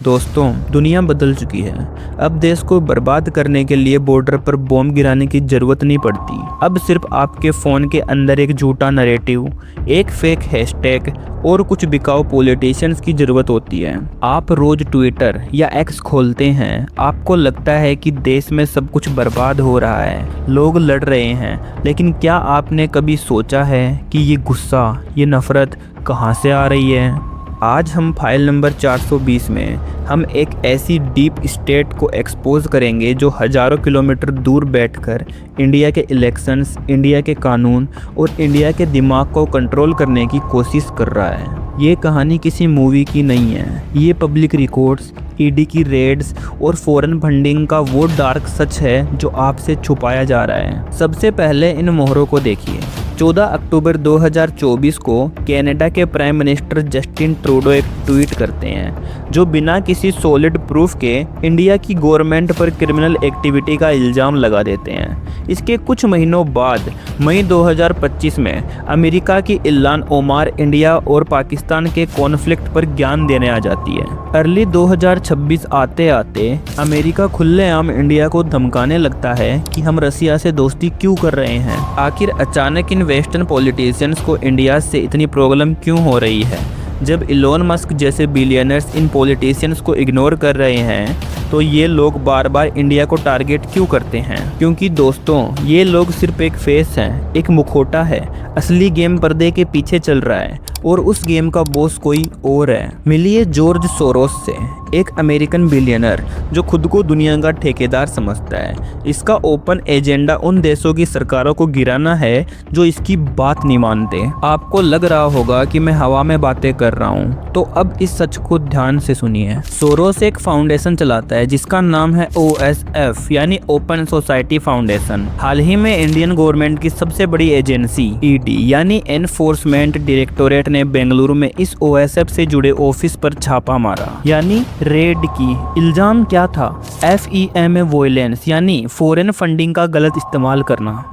दोस्तों, दुनिया बदल चुकी है। अब देश को बर्बाद करने के लिए बॉर्डर पर बॉम्ब गिराने की जरूरत नहीं पड़ती। अब सिर्फ आपके फ़ोन के अंदर एक झूठा नैरेटिव, एक फेक हैशटैग और कुछ बिकाऊ पॉलिटिशियंस की ज़रूरत होती है। आप रोज़ ट्विटर या एक्स खोलते हैं, आपको लगता है कि देश में सब कुछ बर्बाद हो रहा है, लोग लड़ रहे हैं, लेकिन क्या आपने कभी सोचा है कि ये गुस्सा, ये नफ़रत कहाँ से आ रही है? आज हम फाइल नंबर 420 में हम एक ऐसी डीप स्टेट को एक्सपोज करेंगे जो हज़ारों किलोमीटर दूर बैठकर इंडिया के इलेक्शंस, इंडिया के कानून और इंडिया के दिमाग को कंट्रोल करने की कोशिश कर रहा है। ये कहानी किसी मूवी की नहीं है, ये पब्लिक रिकॉर्ड्स, ईडी की रेड्स और फॉरेन फंडिंग का वो डार्क सच है जो आपसे छुपाया जा रहा है। सबसे पहले इन मोहरों को देखिए। 14 अक्टूबर 2024 को कनाडा के प्राइम मिनिस्टर जस्टिन ट्रूडो एक ट्वीट करते हैं जो बिना किसी सॉलिड प्रूफ के इंडिया की गवर्नमेंट पर क्रिमिनल एक्टिविटी का इल्ज़ाम लगा देते हैं। इसके कुछ महीनों बाद मई 2025 में अमेरिका की इल्हान ओमार इंडिया और पाकिस्तान के कॉन्फ्लिक्ट पर ज्ञान देने आ जाती है। अर्ली 2026 आते आते अमेरिका खुलेआम इंडिया को धमकाने लगता है कि हम रसिया से दोस्ती क्यों कर रहे हैं। आखिर अचानक इन वेस्टर्न पॉलिटिशियंस को इंडिया से इतनी प्रॉब्लम क्यों हो रही है? जब इलोन मस्क जैसे बिलियनर्स इन पॉलिटिशियंस को इग्नोर कर रहे हैं तो ये लोग बार बार इंडिया को टारगेट क्यों करते हैं? क्योंकि दोस्तों, ये लोग सिर्फ एक फेस हैं, एक मुखौटा है। असली गेम पर्दे के पीछे चल रहा है और उस गेम का बॉस कोई और है। मिलिए जॉर्ज सोरोस से, एक अमेरिकन बिलियनर जो खुद को दुनिया का ठेकेदार समझता है। इसका ओपन एजेंडा उन देशों की सरकारों को गिराना है जो इसकी बात नहीं मानते। आपको लग रहा होगा कि मैं हवा में बातें कर रहा हूँ, तो अब इस सच को ध्यान से सुनिए। सोरोस एक फाउंडेशन चलाता है जिसका नाम है OSF यानी ओपन सोसाइटी फाउंडेशन। हाल ही में इंडियन गवर्नमेंट की सबसे बड़ी एजेंसी ED यानी एनफोर्समेंट डायरेक्टोरेट ने बेंगलुरु में इस OSF से जुड़े ऑफिस पर छापा मारा, यानी रेड की। इल्जाम क्या था? FEMA वॉयलेंस यानी फॉरेन फंडिंग का गलत इस्तेमाल करना।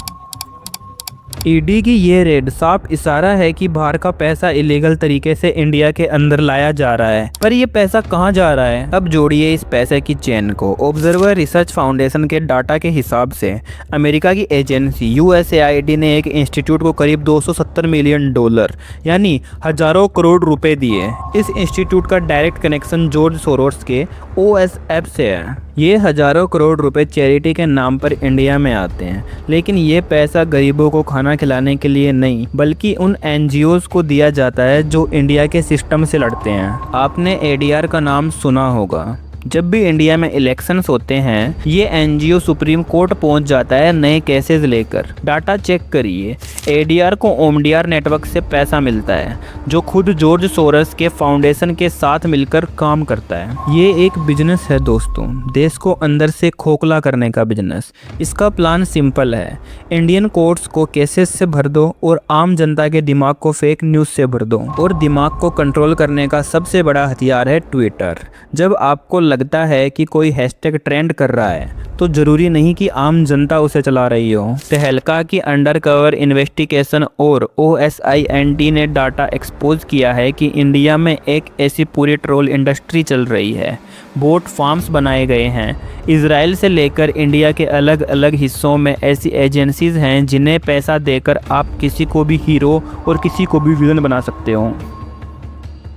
ईडी की ये रेड साफ इशारा है कि बाहर का पैसा इलीगल तरीके से इंडिया के अंदर लाया जा रहा है। पर ये पैसा कहाँ जा रहा है? अब जोड़िए इस पैसे की चेन को। ऑब्जर्वर रिसर्च फाउंडेशन के डाटा के हिसाब से अमेरिका की एजेंसी USAID ने एक इंस्टीट्यूट को करीब $270 मिलियन यानी हजारों करोड़ रुपए दिए। इस इंस्टीट्यूट का डायरेक्ट कनेक्शन जॉर्ज सोरोस के OSF से है। ये हजारों करोड़ रुपए चैरिटी के नाम पर इंडिया में आते हैं, लेकिन ये पैसा गरीबों को खाना खिलाने के लिए नहीं बल्कि उन NGOs को दिया जाता है जो इंडिया के सिस्टम से लड़ते हैं। आपने ADR का नाम सुना होगा। जब भी इंडिया में इलेक्शंस होते हैं, ये NGO सुप्रीम कोर्ट पहुंच जाता है नए केसेस लेकर। डाटा चेक करिए। ADR को OMDR नेटवर्क से पैसा मिलता है जो खुद जॉर्ज सोरोस के फाउंडेशन के साथ मिलकर काम करता है। ये एक बिजनेस है दोस्तों, देश को अंदर से खोखला करने का बिजनेस। इसका प्लान सिंपल है, इंडियन कोर्ट्स को केसेस से भर दो और आम जनता के दिमाग को फेक न्यूज़ से भर दो। और दिमाग को कंट्रोल करने का सबसे बड़ा हथियार है ट्विटर। जब आपको लगता है कि कोई हैशटैग ट्रेंड कर रहा है तो जरूरी नहीं कि आम जनता उसे चला रही हो। तहलका की अंडरकवर इन्वेस्टिगेशन और OSINT ने डाटा एक्सपोज किया है कि इंडिया में एक ऐसी पूरी ट्रोल इंडस्ट्री चल रही है। बोट फार्म्स बनाए गए हैं। इजराइल से लेकर इंडिया के अलग अलग हिस्सों में ऐसी एजेंसीज हैं जिन्हें पैसा देकर आप किसी को भी हीरो और किसी को भी विलन बना सकते हो।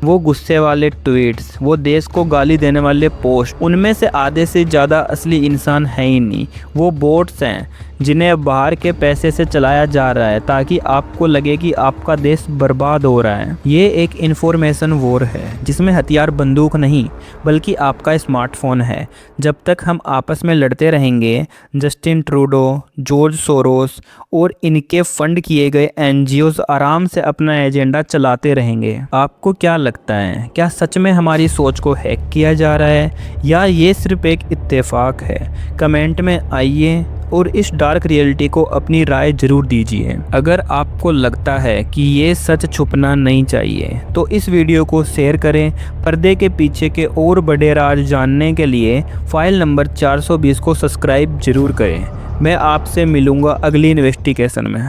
वो गुस्से वाले ट्वीट्स, वो देश को गाली देने वाले पोस्ट, उनमें से आधे से ज़्यादा असली इंसान है ही नहीं। वो बोट्स हैं जिन्हें बाहर के पैसे से चलाया जा रहा है ताकि आपको लगे कि आपका देश बर्बाद हो रहा है। ये एक इंफॉर्मेशन वॉर है जिसमें हथियार बंदूक नहीं बल्कि आपका स्मार्टफोन है। जब तक हम आपस में लड़ते रहेंगे, जस्टिन ट्रूडो, जॉर्ज सोरोस और इनके फंड किए गए NGOs आराम से अपना एजेंडा चलाते रहेंगे। आपको क्या लगता है, क्या सच में हमारी सोच को हैक किया जा रहा है या ये सिर्फ एक इत्तेफाक है? कमेंट में आइए और इस डार्क रियलिटी को अपनी राय जरूर दीजिए। अगर आपको लगता है कि ये सच छुपना नहीं चाहिए तो इस वीडियो को शेयर करें। पर्दे के पीछे के और बड़े राज जानने के लिए फाइल नंबर 420 को सब्सक्राइब जरूर करें। मैं आपसे मिलूंगा अगली इन्वेस्टिगेशन में।